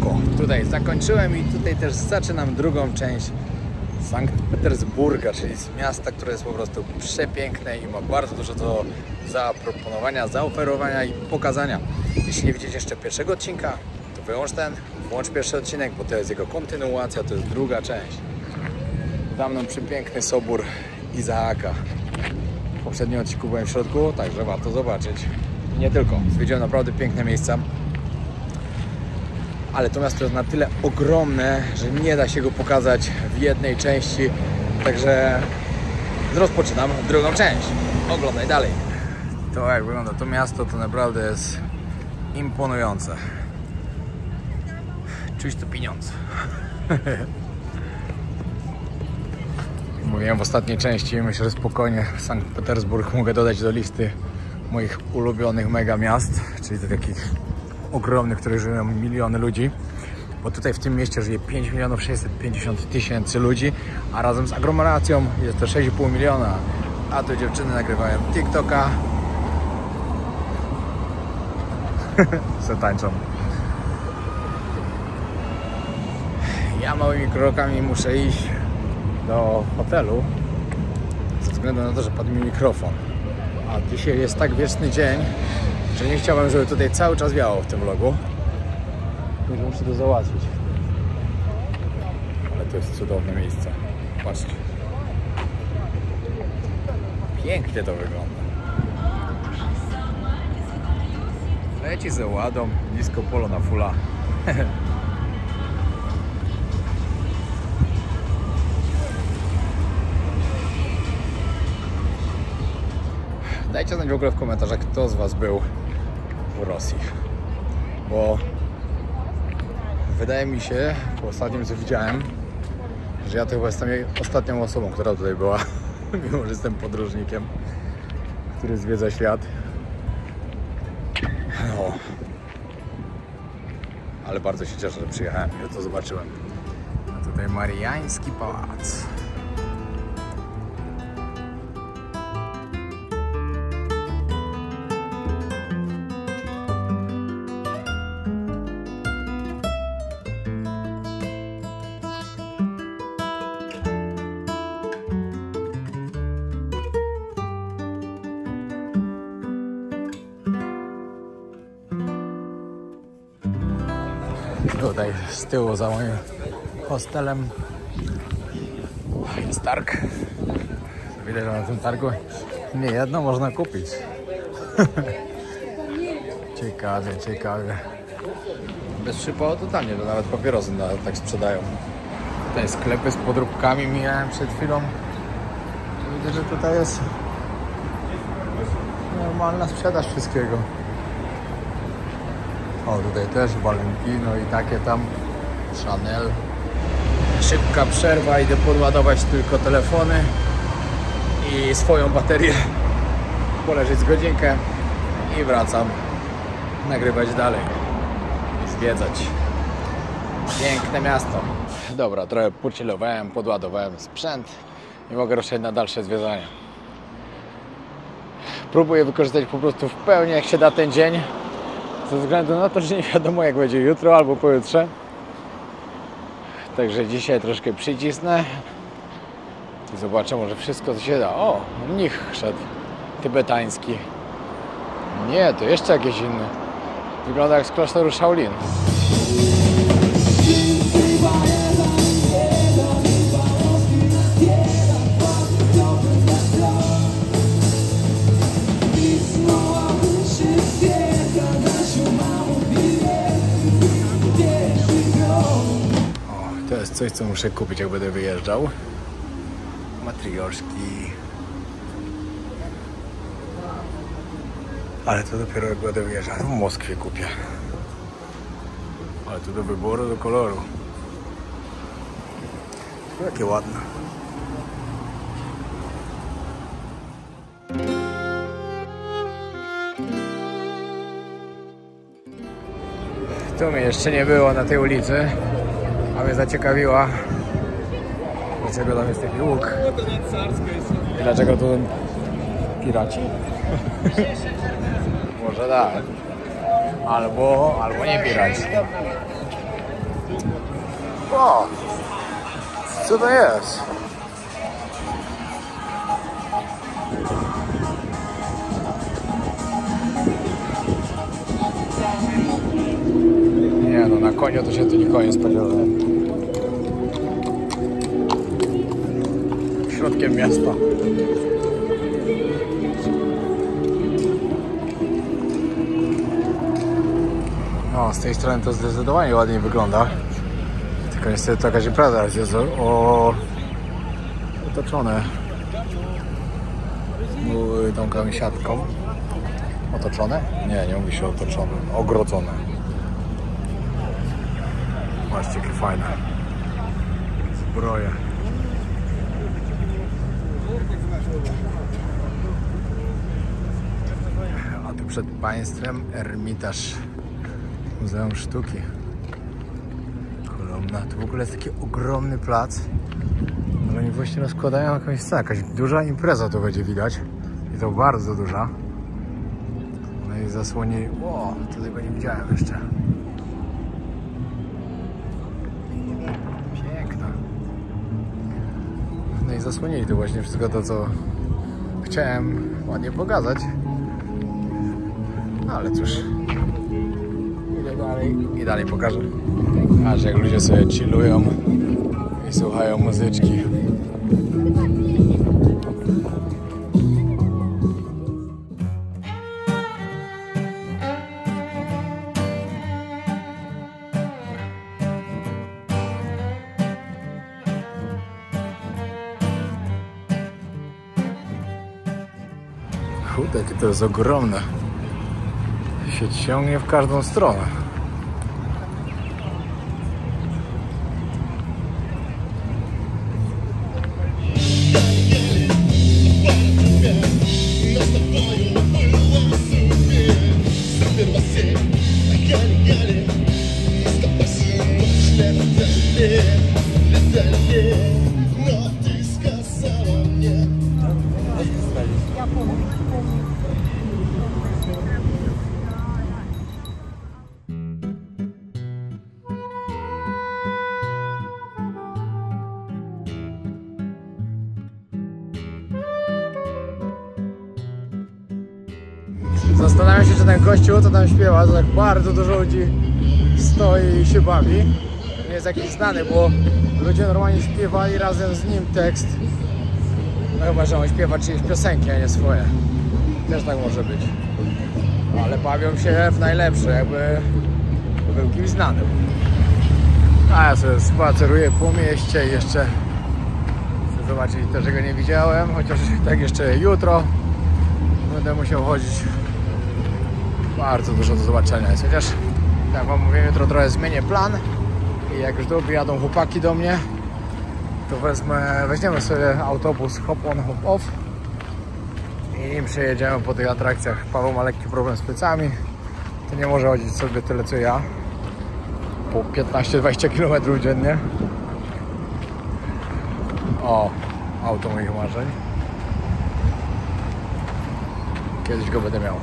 Petersburgu. Tutaj zakończyłem i tutaj też zaczynam drugą część Sankt Petersburga, czyli z miasta, które jest po prostu przepiękne i ma bardzo dużo do zaproponowania, zaoferowania i pokazania. Jeśli nie widzicie jeszcze pierwszego odcinka, to wyłącz ten, włącz pierwszy odcinek, bo to jest jego kontynuacja, to jest druga część. Za mną przepiękny sobór Izaaka. W poprzednim odcinku byłem w środku, także warto zobaczyć. I nie tylko, zwiedziłem naprawdę piękne miejsca. Ale to miasto jest na tyle ogromne, że nie da się go pokazać w jednej części. Także rozpoczynam drugą część. Oglądaj dalej. To jak wygląda to miasto, to naprawdę jest imponujące. Czuć to pieniądze. Mówiłem w ostatniej części, myślę, że spokojnie Sankt Petersburg mogę dodać do listy moich ulubionych mega miast, czyli do takich ogromnych, w których żyją miliony ludzi. Bo tutaj w tym mieście żyje 5 650 000 ludzi, a razem z aglomeracją jest to 6,5 miliona. A tu dziewczyny nagrywają TikToka. Se tańczą. Ja małymi krokami muszę iść do hotelu ze względu na to, że padł mi mikrofon. A dzisiaj jest tak wieczny dzień, że nie chciałbym, żeby tutaj cały czas wiało w tym vlogu. Także muszę to załatwić. Ale to jest cudowne miejsce. Patrzcie. Pięknie to wygląda. Leci ze ładą, disco polo na fulla. Dajcie znać w ogóle w komentarzach, kto z Was był w Rosji. Bo wydaje mi się, po ostatnim co widziałem, że ja to chyba jestem ostatnią osobą, która tutaj była. Mimo że jestem podróżnikiem, który zwiedza świat. No. Ale bardzo się cieszę, że przyjechałem i że to zobaczyłem. A tutaj Mariański Pałac. Tutaj z tyłu za moim hostelem jest targ. Widać, że na tym targu nie jedno można kupić. Ciekawie, ciekawie. Bez przypału totalnie, to nawet papierosy tak sprzedają. Tutaj sklepy z podróbkami mijałem przed chwilą. Widzę, że tutaj jest normalna sprzedaż wszystkiego. O, tutaj też Valentino i takie tam Chanel. Szybka przerwa, idę podładować tylko telefony i swoją baterię, poleżeć z godzinkę i wracam nagrywać dalej i zwiedzać piękne miasto. Dobra, trochę pochillowałem, podładowałem sprzęt i mogę ruszyć na dalsze zwiedzania. Próbuję wykorzystać po prostu w pełni jak się da ten dzień, ze względu na to, że nie wiadomo jak będzie jutro albo pojutrze. Także dzisiaj troszkę przycisnę i zobaczę może wszystko co się da. O, mnich szedł tybetański. Nie, to jeszcze jakiś inny. Wygląda jak z klasztoru Shaolin. To jest coś, co muszę kupić, jak będę wyjeżdżał. Matrioszki. Ale to dopiero jak będę wyjeżdżał. W Moskwie kupię. Ale to do wyboru, do koloru. Jakie ładne. Tu mnie jeszcze nie było na tej ulicy. A mnie zaciekawiła, dlaczego tam jest taki łuk i dlaczego tu piraci. Może tak, albo nie piraci. O! Co to jest? Nie no, na koniu to się tu nikogo nie spodziewałem. Środkiem miasta. No, z tej strony to zdecydowanie ładniej wygląda. Tylko niestety to jakaś impreza jest otoczone tą siatką. Otoczone? Nie, nie mówi się otoczone. Ogrodzone. Patrzcie, jakie fajne zbroje. A tu przed państwem Ermitaż, Muzeum Sztuki. Kolumna. Tu w ogóle jest taki ogromny plac. Ale oni właśnie rozkładają jakąś scenę. Jakaś duża impreza tu będzie widać. I to bardzo duża. No i zasłoni... O, to tego nie widziałem jeszcze. Piękna. No i zasłonili tu właśnie wszystko to, co chciałem ładnie pokazać. No ale cóż. Idę dalej i dalej pokażę. Aż jak ludzie sobie chillują i słuchają muzyczki. Kurde, jakie to jest ogromne. Się ciągnie w każdą stronę. Zastanawiam się, czy ten gościu, co tam śpiewa, to tak bardzo dużo ludzi stoi i się bawi. Nie jest jakiś znany, bo ludzie normalnie śpiewali razem z nim tekst. No chyba, że on śpiewa czyjeś piosenki, a nie swoje. Też tak może być. Ale bawią się w najlepsze, jakby był kimś znanym. A ja sobie spaceruję po mieście i jeszcze chcę zobaczyć to, czego nie widziałem, chociaż tak jeszcze jutro będę musiał chodzić. Bardzo dużo do zobaczenia jest, chociaż jak wam mówię, jutro trochę zmienię plan i jak już dojadą chłopaki do mnie, to weźmiemy sobie autobus hop on, hop off i przejedziemy po tych atrakcjach. Paweł ma lekki problem z plecami, to nie może chodzić sobie tyle co ja, po 15-20 km dziennie. O, auto moich marzeń. Kiedyś go będę miał.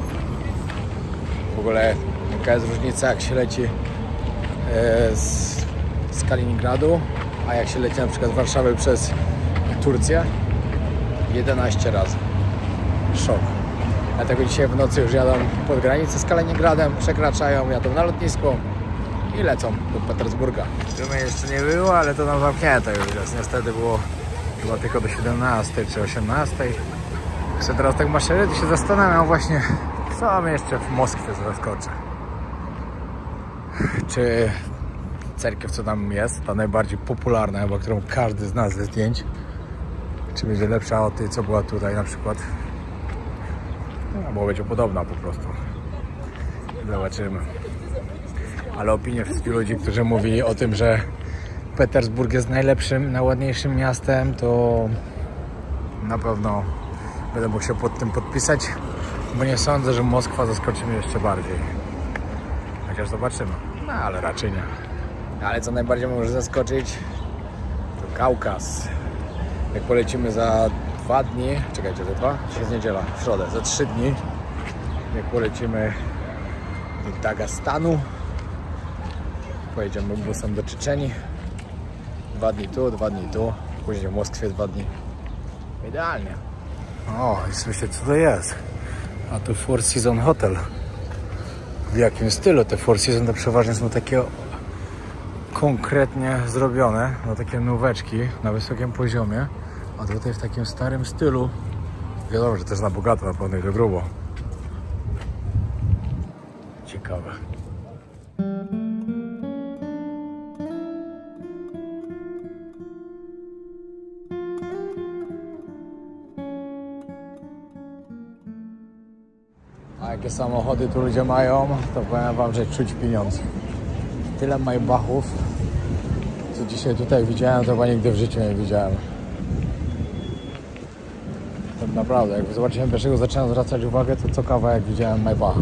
W ogóle jaka jest różnica, jak się leci z Kaliningradu, a jak się leci na przykład z Warszawy przez Turcję? 11 razy. Szok. Dlatego dzisiaj w nocy już jadą pod granicę z Kaliningradem, przekraczają, jadą na lotnisko i lecą do Petersburga. Gdyby jeszcze nie było, ale to nam zamknięte już jest. Niestety było chyba tylko do 17 czy 18. Jak teraz tak maszeruję, to się zastanawiam właśnie, co mnie jeszcze w Moskwie zaskoczy. Czy cerkiew, co tam jest, ta najbardziej popularna, chyba którą każdy z nas ze zdjęć, czy będzie lepsza od tej, co była tutaj na przykład, no, bo będzie podobna po prostu. Zobaczymy. Ale opinie wszystkich ludzi, którzy mówili o tym, że Petersburg jest najlepszym, najładniejszym miastem, to na pewno będę mógł się pod tym podpisać, bo nie sądzę, że Moskwa zaskoczy mnie jeszcze bardziej. Chociaż zobaczymy. No, ale raczej nie. Ale co najbardziej może zaskoczyć, to Kaukaz. Jak polecimy za 2 dni, czekajcie, za 2? Dzisiaj jest niedziela, w środę, za 3 dni, jak polecimy do Dagestanu, pojedziemy busem do Czeczenii 2 dni tu, 2 dni tu, później w Moskwie 2 dni. Idealnie. O, i słyszę, co to jest. A tu Four Seasons Hotel. W jakim stylu? Te Four Seasons to przeważnie są takie konkretnie zrobione, no takie nóweczki na wysokim poziomie, a tutaj w takim starym stylu. Wiadomo, że też na bogato, na pewno i to grubo. Ciekawe. A jakie samochody tu ludzie mają, to powiem wam, że czuć pieniądze. Tyle Maybachów, co dzisiaj tutaj widziałem, to chyba nigdy w życiu nie widziałem. To naprawdę, jak zobaczyłem pierwszego, zacząłem zwracać uwagę, to co kawałek widziałem Maybacha.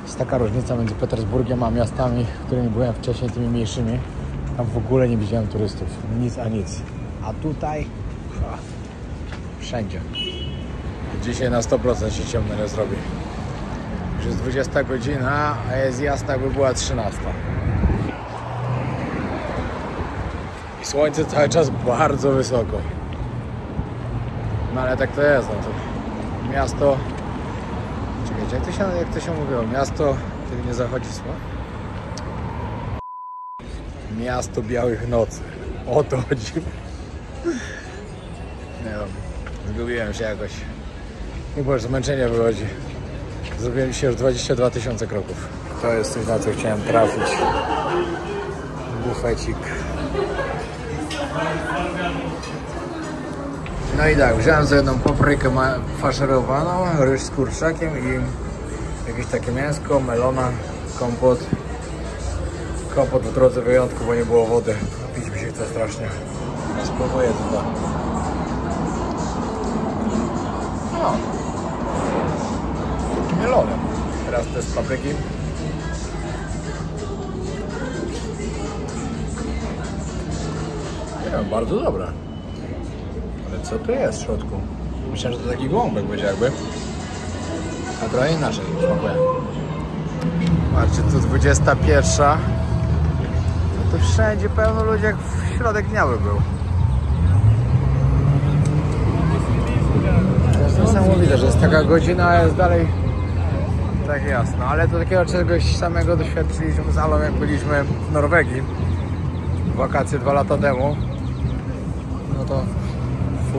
Jest taka różnica między Petersburgiem a miastami, którymi byłem wcześniej, tymi mniejszymi. Tam w ogóle nie widziałem turystów. Nic a nic. A tutaj wszędzie. Dzisiaj na 100% się ciemno nie zrobi. Już jest 20 godzina, a jest jasna, jakby była 13. I słońce cały czas bardzo wysoko. No ale tak to jest, no to miasto... Czekajcie, jak to się mówiło? Miasto, kiedy nie zachodzi słońce? Miasto białych nocy. O to chodzi. Nie wiem, zgubiłem się jakoś. Nie było, że zmęczenie wychodzi. Zrobiłem dzisiaj już 22 000 kroków. To jest coś, na co chciałem trafić. Bufecik. No i tak, wziąłem sobie jedną paprykę faszerowaną, ryż z kurczakiem i jakieś takie mięsko, melona, kompot. Kompot w drodze wyjątku, bo nie było wody. Pić mi się chce strasznie. Spróbuję tutaj. No. Mielone. Teraz test papryki. Nie, bardzo dobre. Ale co to jest w środku? Myślałem, że to taki gołąbek będzie jakby. A trochę inaczej smakuje. Patrzcie, tu 21. No to wszędzie pełno ludzi, jak w środek dnia by był. To jest niesamowite, że jest taka godzina, a jest dalej tak jasno. Ale to takiego czegoś samego doświadczyliśmy z Alą, jak byliśmy w Norwegii w wakacje 2 lata temu. No to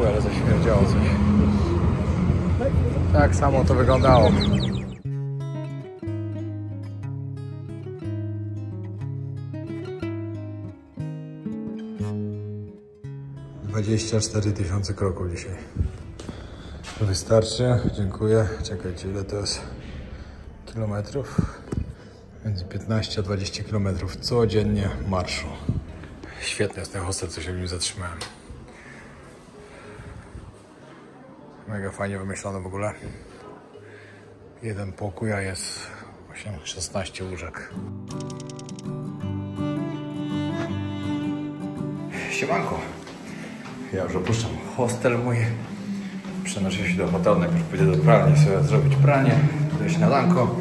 ale zaśmierdziało coś. Tak samo to wyglądało. 24 000 kroków dzisiaj. Wystarczy, dziękuję. Czekajcie, ile to jest kilometrów? Między 15 a 20 kilometrów codziennie marszu. Świetny jest ten hostel, co się w nim zatrzymałem. Mega fajnie wymyślone w ogóle. Jeden pokój, a jest 16 łóżek. Siemanko. Ja już opuszczam hostel mój. Przenoszę się do hotelu. Najpierw pójdę do pralni sobie zrobić pranie, do śniadanko.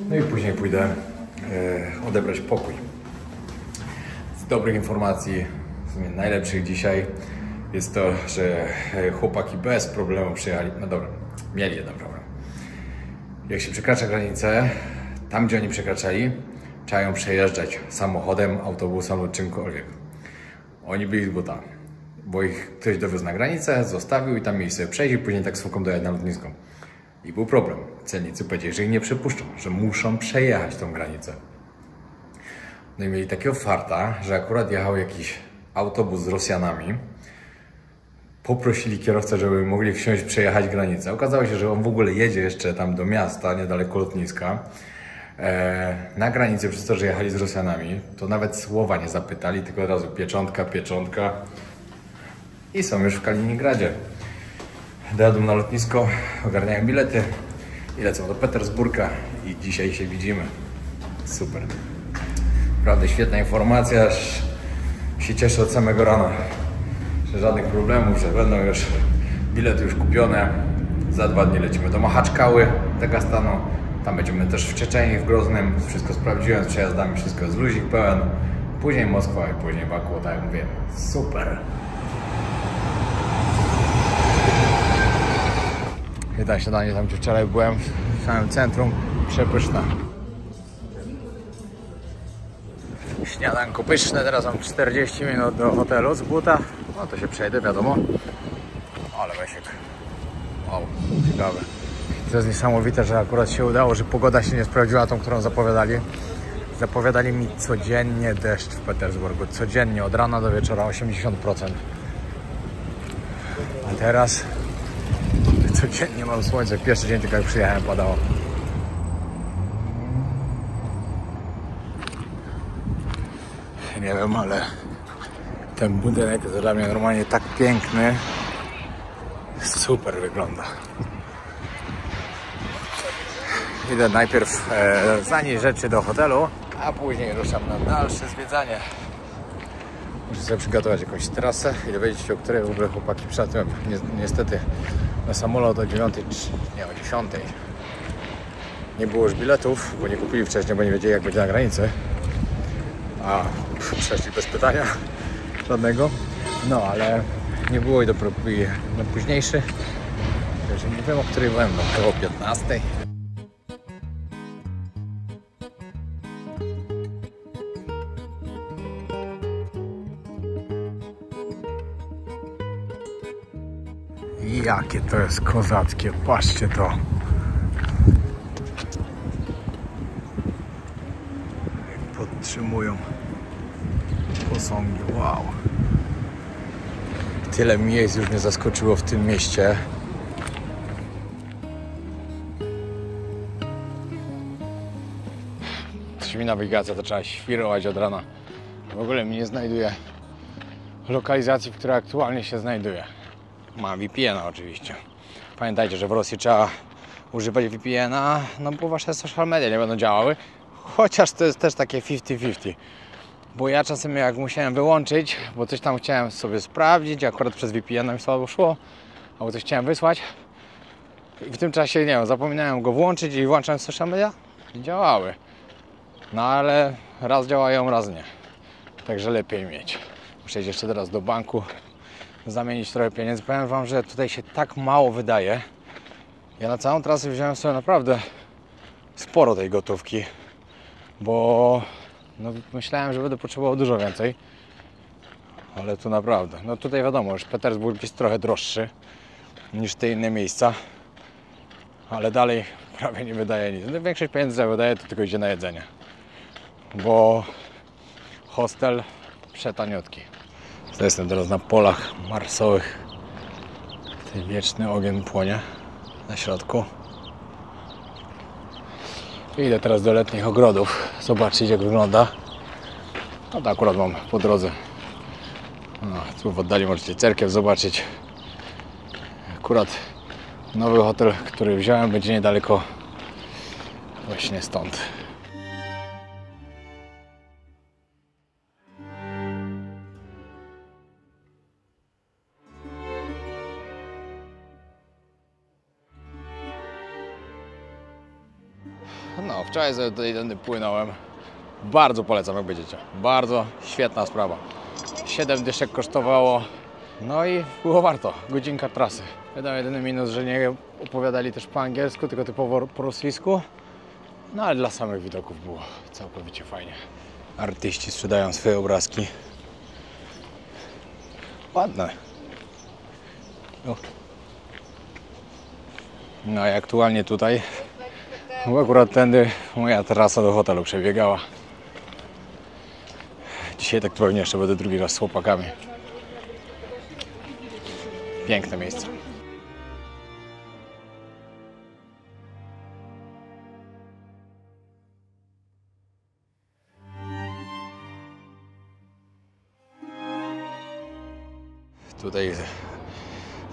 No i później pójdę odebrać pokój. Z dobrych informacji, w sumie najlepszych dzisiaj, jest to, że chłopaki bez problemu przyjechali. No dobra, mieli jeden problem. Jak się przekracza granicę, tam gdzie oni przekraczali, trzeba ją przejeżdżać samochodem, autobusem lub czymkolwiek. Oni byli z buta, bo ich ktoś dowiózł na granicę, zostawił i tam mieli sobie przejść i później taksówką dojechać na lotnisko. I był problem. Celnicy powiedzieli, że ich nie przepuszczą, że muszą przejechać tą granicę. No i mieli takiego farta, że akurat jechał jakiś autobus z Rosjanami. Poprosili kierowcę, żeby mogli wsiąść, przejechać granicę. Okazało się, że on w ogóle jedzie jeszcze tam do miasta, niedaleko lotniska. Na granicy, przez to, że jechali z Rosjanami, to nawet słowa nie zapytali, tylko od razu pieczątka, pieczątka. I są już w Kaliningradzie. Dojadą na lotnisko, ogarniają bilety i lecą do Petersburga i dzisiaj się widzimy. Super. Naprawdę świetna informacja, aż się cieszę od samego rana, że żadnych problemów, że będą już bilety już kupione. Za 2 dni lecimy do Machaczkały, Dagestanu. Tam będziemy też w Czeczenii, w Groznym. Wszystko sprawdziłem z przejazdami, wszystko jest luzik pełen. Później Moskwa i później Baku, tak jak mówię. Super! I tak śniadanie tam, gdzie wczoraj byłem, w samym centrum, przepyszne. Śniadanko pyszne, teraz mam 40 minut do hotelu z buta. No to się przejdę, wiadomo. Ale Wesiek. Wow, ciekawe. To jest niesamowite, że akurat się udało, że pogoda się nie sprawdziła tą, którą zapowiadali. Zapowiadali mi codziennie deszcz w Petersburgu. Codziennie, od rana do wieczora 80%. A teraz codziennie mam słońce. Pierwszy dzień tylko jak przyjechałem padało. Nie wiem, ale ten budynek jest dla mnie normalnie tak piękny. Super wygląda. Idę najpierw zanieść rzeczy do hotelu, a później ruszam na dalsze zwiedzanie. Muszę sobie przygotować jakąś trasę i dowiedzieć, o której w ogóle chłopaki przylatują. Niestety na samolot o 9, nie, o 10. Nie było już biletów, bo nie kupili wcześniej, bo nie wiedzieli, jak będzie na granicy. A przeszli bez pytania żadnego. No ale nie było i dopiero na późniejszy. Także nie wiem, o której będą, około 15. Jakie to jest kozackie, patrzcie to. Podtrzymują posągi, wow. Tyle miejsc już mnie zaskoczyło w tym mieście. Coś mi nawigacja zaczęła świrować od rana. W ogóle mi nie znajduje lokalizacji, w której aktualnie się znajduję. Ma VPN-a oczywiście. Pamiętajcie, że w Rosji trzeba używać VPN-a, no bo wasze social media nie będą działały. Chociaż to jest też takie 50-50. Bo ja czasem jak musiałem wyłączyć, bo coś tam chciałem sobie sprawdzić, akurat przez VPN mi słabo szło, albo coś chciałem wysłać i w tym czasie, nie wiem, zapominałem go włączyć i włączałem social media i działały. No ale raz działają, raz nie. Także lepiej mieć. Muszę iść jeszcze teraz do banku, zamienić trochę pieniędzy. Powiem wam, że tutaj się tak mało wydaje. Ja na całą trasę wziąłem sobie naprawdę sporo tej gotówki, bo no, myślałem, że będę potrzebował dużo więcej. Ale tu naprawdę, no tutaj wiadomo, już Petersburg jest trochę droższy niż te inne miejsca, ale dalej prawie nie wydaje nic. No, większość pieniędzy wydaje, to tylko idzie na jedzenie, bo hostel przetaniutki. Jestem teraz na polach marsowych. Ten wieczny ogień płonie na środku. Idę teraz do letnich ogrodów zobaczyć, jak wygląda. No to akurat mam po drodze. No, tu w oddali możecie cerkiew zobaczyć. Akurat nowy hotel, który wziąłem, będzie niedaleko właśnie stąd. No, wczoraj sobie tutaj płynąłem. Bardzo polecam, jak będziecie. Bardzo świetna sprawa. 7 dyszek kosztowało. No i było warto. Godzinka trasy. Wiadomo, jedyny minus, że nie opowiadali też po angielsku, tylko typowo po rosyjsku. No ale dla samych widoków było całkowicie fajnie. Artyści sprzedają swoje obrazki. Ładne. No i aktualnie tutaj, bo akurat tędy moja trasa do hotelu przebiegała. Dzisiaj tak pewnie jeszcze będę drugi raz z chłopakami. Piękne miejsce. Tutaj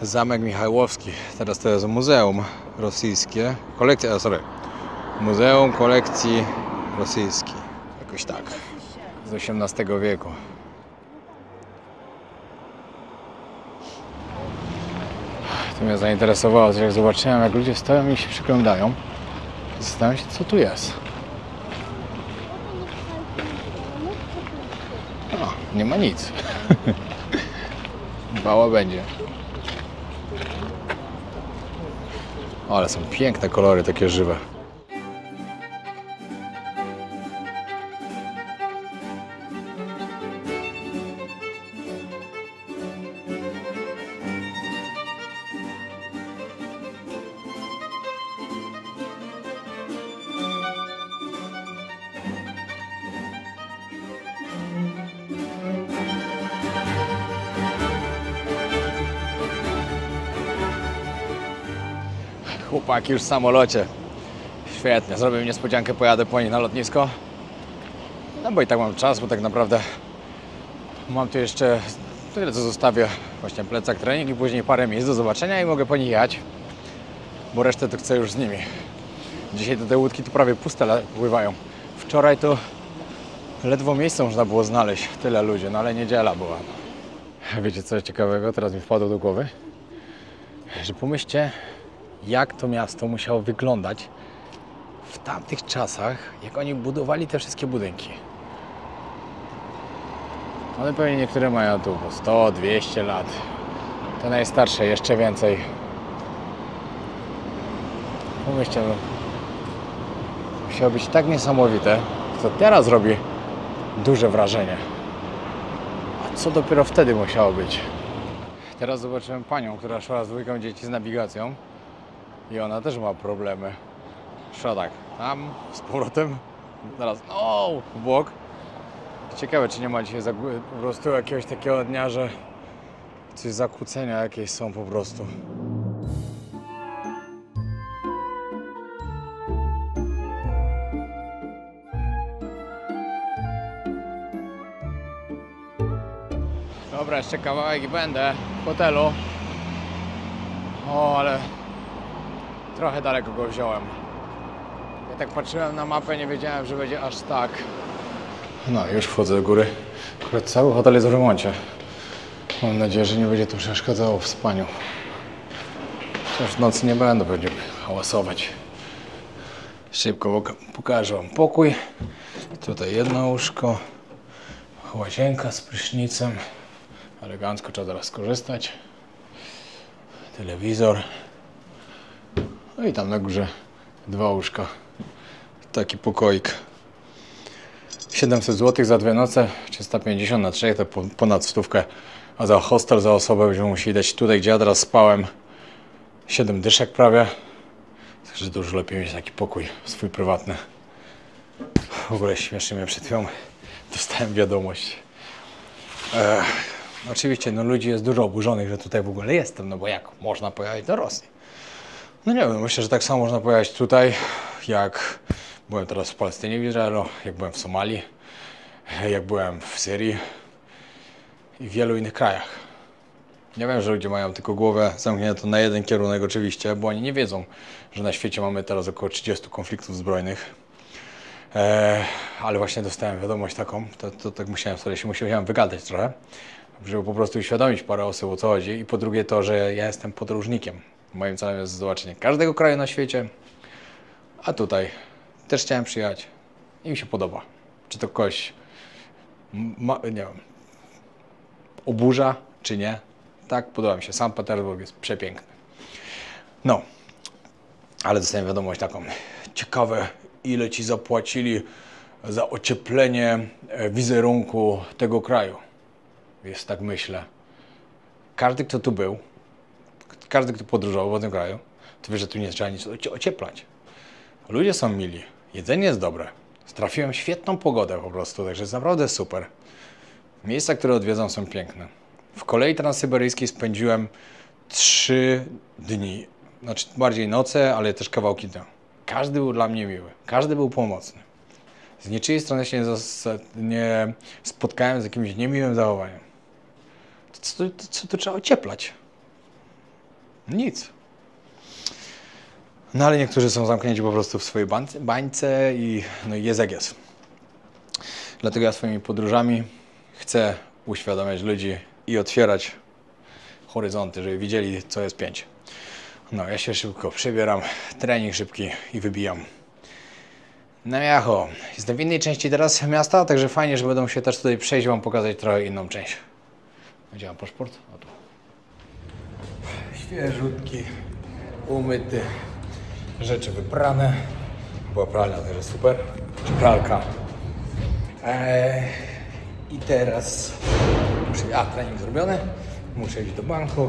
Zamek Michałowski. Teraz to jest muzeum rosyjskie. Muzeum Kolekcji Rosyjskiej. Jakoś tak. Z XVIII wieku. To mnie zainteresowało, że jak zobaczyłem, jak ludzie stoją i się przyglądają, zastanawiam się, co tu jest. Nie ma nic. Bała będzie. O, ale są piękne kolory, takie żywe. Chłopaki już w samolocie. Świetnie, zrobię niespodziankę, pojadę po nich na lotnisko. No bo i tak mam czas, bo tak naprawdę mam tu jeszcze tyle, co zostawię. Właśnie plecak, trening i później parę miejsc do zobaczenia i mogę po nich jechać. Bo resztę to chcę już z nimi. Dzisiaj te łódki tu prawie puste pływają. Wczoraj to ledwo miejsce można było znaleźć. Tyle ludzi, no ale niedziela była. Wiecie co ciekawego? Teraz mi wpadło do głowy, że pomyślcie, jak to miasto musiało wyglądać w tamtych czasach, jak oni budowali te wszystkie budynki. One pewnie niektóre mają tu po 100, 200 lat. Te najstarsze jeszcze więcej. Pomyślcie, no, musiało być tak niesamowite, co teraz robi duże wrażenie. A co dopiero wtedy musiało być? Teraz zobaczyłem panią, która szła z dwójką dzieci z nawigacją. I ona też ma problemy. Szła tak, tam, z powrotem, zaraz, w bok. Ciekawe, czy nie ma dzisiaj po prostu jakiegoś takiego dnia, że coś zakłócenia jakieś są po prostu. Dobra, jeszcze kawałek i będę w hotelu. O, ale trochę daleko go wziąłem. Ja tak patrzyłem na mapę, nie wiedziałem, że będzie aż tak. No, już wchodzę do góry. Akurat cały hotel jest w remoncie. Mam nadzieję, że nie będzie to przeszkadzało w spaniu. Chociaż w nocy nie będę pewnie hałasować. Szybko pokażę wam pokój. Tutaj jedno łóżko. Łazienka z prysznicem. Elegancko, trzeba zaraz skorzystać. Telewizor. No i tam na górze 2 łóżka. Taki pokoik. 700 zł za 2 noce, 350 na 3, to ponad 100. A za hostel, za osobę będziemy musieli dać tutaj, gdzie ja teraz spałem, 7 dyszek prawie. Także dużo lepiej mieć taki pokój swój prywatny. W ogóle śmiesznie mnie przed chwilą dostałem wiadomość. Oczywiście no, ludzi jest dużo oburzonych, że tutaj w ogóle jestem, no bo jak można pojechać do Rosji? No nie wiem, myślę, że tak samo można pojechać tutaj, jak byłem teraz w Palestynie, w Izraelu, jak byłem w Somalii, jak byłem w Syrii i w wielu innych krajach. Ja wiem, że ludzie mają tylko głowę zamkniętą na jeden kierunek oczywiście, bo oni nie wiedzą, że na świecie mamy teraz około 30 konfliktów zbrojnych. Ale właśnie dostałem wiadomość taką, to tak musiałem wygadać trochę, żeby po prostu uświadomić parę osób, o co chodzi. I po drugie to, że ja jestem podróżnikiem. Moim celem jest zobaczenie każdego kraju na świecie, a tutaj też chciałem przyjechać i mi się podoba. Czy to kogoś, nie wiem, oburza, czy nie. Tak, podoba mi się. Sankt Petersburg jest przepiękny. No, ale dostałem wiadomość taką. Ciekawe, ile ci zapłacili za ocieplenie wizerunku tego kraju. Więc tak myślę. Każdy, kto tu był, każdy, kto podróżował w tym kraju, to wie, że tu nie trzeba nic ocieplać. Ludzie są mili, jedzenie jest dobre. Trafiłem świetną pogodę po prostu, także jest naprawdę super. Miejsca, które odwiedzam, są piękne. W kolei transsyberyjskiej spędziłem 3 dni. Znaczy bardziej noce, ale też kawałki dnia. Każdy był dla mnie miły. Każdy był pomocny. Z niczyjej strony się nie spotkałem z jakimś niemiłym zachowaniem. Co tu trzeba ocieplać? Nic. No ale niektórzy są zamknięci po prostu w swojej bańce i no i jest jak jest. Dlatego ja swoimi podróżami chcę uświadamiać ludzi i otwierać horyzonty, żeby widzieli, co jest 5. No, ja się szybko przebieram, trening szybki i wybijam. No jacho, jestem w innej części teraz miasta, także fajnie, że będę się też tutaj przejść, wam pokazać trochę inną część. Gdzie mam paszport? O tu. Świeżutki, umyty, rzeczy wyprane. Była pralnia, także super. Czy pralka. I teraz trening zrobiony. Muszę iść do banku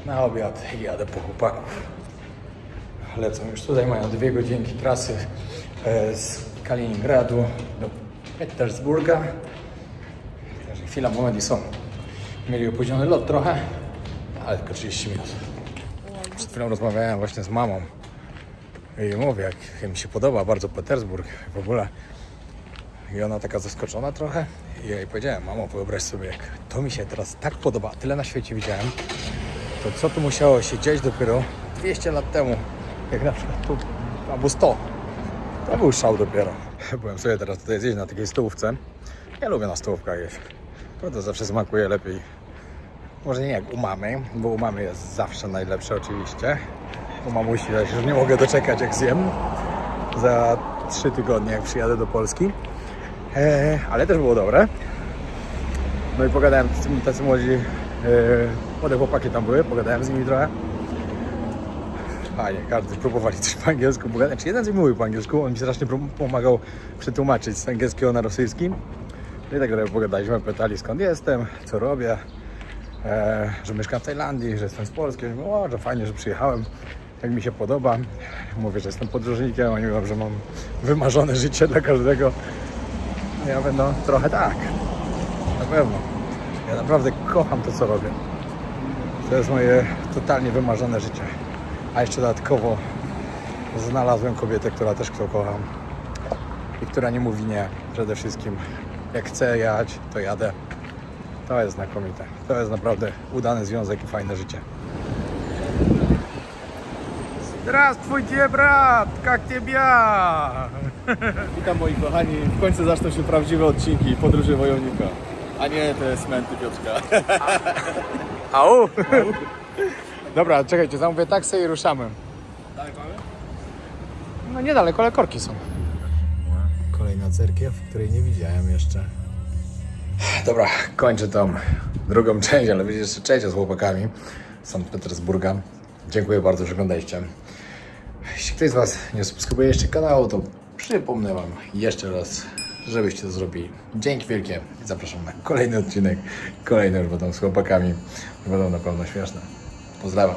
na obiad i jadę po chłopaków. Lecą już tutaj, mają 2 godzinki trasy z Kaliningradu do Petersburga. Także chwila, moment i są. Mieli opóźniony lot trochę, ale tylko 30 minut. Przed chwilą rozmawiałem właśnie z mamą i mówię, jak mi się podoba bardzo Petersburg w ogóle. I ona taka zaskoczona trochę. I ja jej powiedziałem, mamo, wyobraź sobie, jak to mi się teraz tak podoba, tyle na świecie widziałem, to co tu musiało się dziać dopiero 200 lat temu, jak na przykład tu, albo 100. To był szał dopiero. Byłem sobie teraz tutaj zjeść na takiej stołówce. Ja lubię na stołówkach jeść. To zawsze smakuje lepiej. Może nie jak u mamy, bo u mamy jest zawsze najlepsze oczywiście. U mamusi ja się już nie mogę doczekać, jak zjem. Za 3 tygodnie, jak przyjadę do Polski. Ale też było dobre. No i pogadałem z tymi tacy młodzi, młode chłopaki tam były, pogadałem z nimi trochę. Fajnie, każdy próbowali coś po angielsku pogadać. Znaczy, jeden z nich mówił po angielsku, on mi strasznie pomagał przetłumaczyć z angielskiego na rosyjski. No i tak trochę pogadaliśmy, pytali skąd jestem, co robię, że mieszkam w Tajlandii, że jestem z Polski. Mówię, o, że fajnie, że przyjechałem, jak mi się podoba. Mówię, że jestem podróżnikiem, oni mówią, że mam wymarzone życie dla każdego. Ja mówię, no trochę tak, na pewno. Ja naprawdę kocham to, co robię. To jest moje totalnie wymarzone życie. A jeszcze dodatkowo znalazłem kobietę, która też to kocham i która nie mówi nie. Przede wszystkim jak chcę jechać, to jadę. To jest znakomite. To jest naprawdę udany związek i fajne życie. Здравствуйте, брат! Jak ciebie? Witam moi kochani, w końcu zaczną się prawdziwe odcinki podróży wojownika, a nie te smęty Piotrka. Au! Dobra, czekajcie, zamówię taksę i ruszamy. Dalej mamy? No niedaleko, ale korki są. Kolejna cerkiew, której nie widziałem jeszcze. Dobra, kończę tą drugą część, ale będzie jeszcze trzecia z chłopakami z Sankt Petersburga. Dziękuję bardzo, że oglądaliście. Jeśli ktoś z Was nie subskrybuje jeszcze kanału, to przypomnę Wam jeszcze raz, żebyście to zrobili. Dzięki wielkie i zapraszam na kolejny odcinek. Kolejne już będą z chłopakami. Będą na pewno śmieszne. Pozdrawiam.